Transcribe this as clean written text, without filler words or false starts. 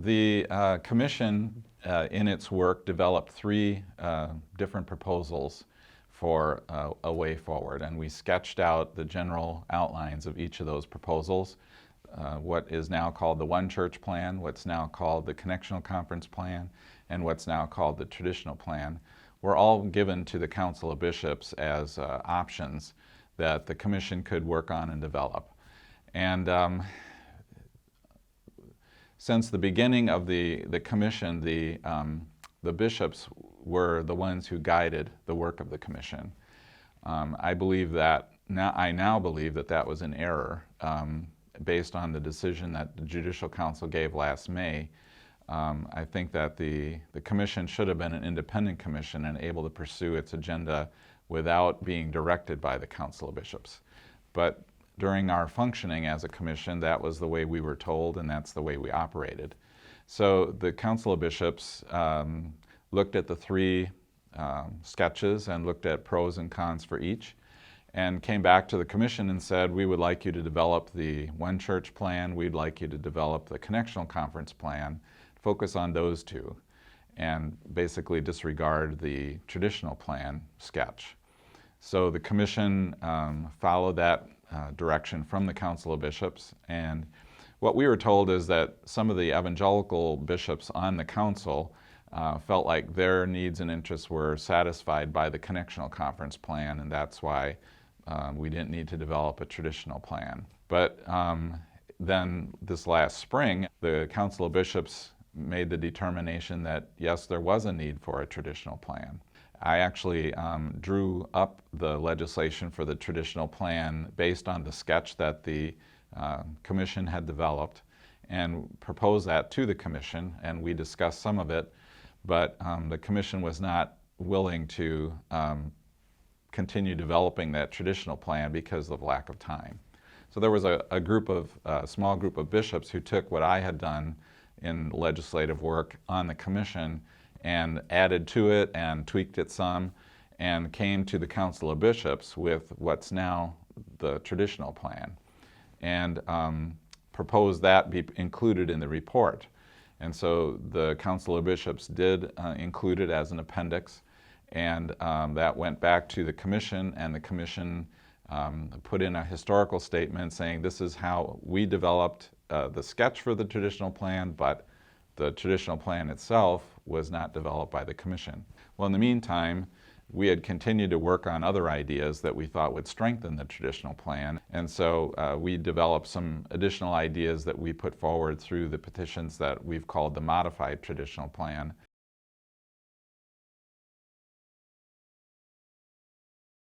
The commission in its work developed three different proposals for a way forward, and we sketched out the general outlines of each of those proposals. What is now called the One Church Plan, what's now called the Connectional Conference Plan, and what's now called the Traditional Plan, were all given to the Council of Bishops as options that the Commission could work on and develop. And since the beginning of the Commission, the bishops were the ones who guided the work of the Commission. I now believe that that was an error based on the decision that the Judicial Council gave last May. I think that the Commission should have been an independent commission and able to pursue its agenda without being directed by the Council of Bishops. But during our functioning as a commission, that was the way we were told, and that's the way we operated. So the Council of Bishops looked at the three sketches and looked at pros and cons for each, and came back to the commission and said, we would like you to develop the One Church Plan, we'd like you to develop the Connectional Conference Plan, focus on those two, and basically disregard the Traditional Plan sketch. So the commission followed that direction from the Council of Bishops, and what we were told is that some of the evangelical bishops on the council felt like their needs and interests were satisfied by the Connectional Conference Plan, and that's why we didn't need to develop a traditional plan. But then this last spring, the Council of Bishops made the determination that yes, there was a need for a traditional plan. I actually drew up the legislation for the traditional plan based on the sketch that the commission had developed and proposed that to the commission, and we discussed some of it, but the commission was not willing to continue developing that traditional plan because of lack of time. So there was a small group of bishops who took what I had done in legislative work on the commission and added to it and tweaked it some, and came to the Council of Bishops with what's now the traditional plan, and proposed that be included in the report. And so the Council of Bishops did include it as an appendix, and that went back to the commission, and the commission put in a historical statement saying this is how we developed the sketch for the traditional plan, but the traditional plan itself was not developed by the commission. Well, in the meantime, we had continued to work on other ideas that we thought would strengthen the traditional plan, and so we developed some additional ideas that we put forward through the petitions that we've called the modified traditional plan.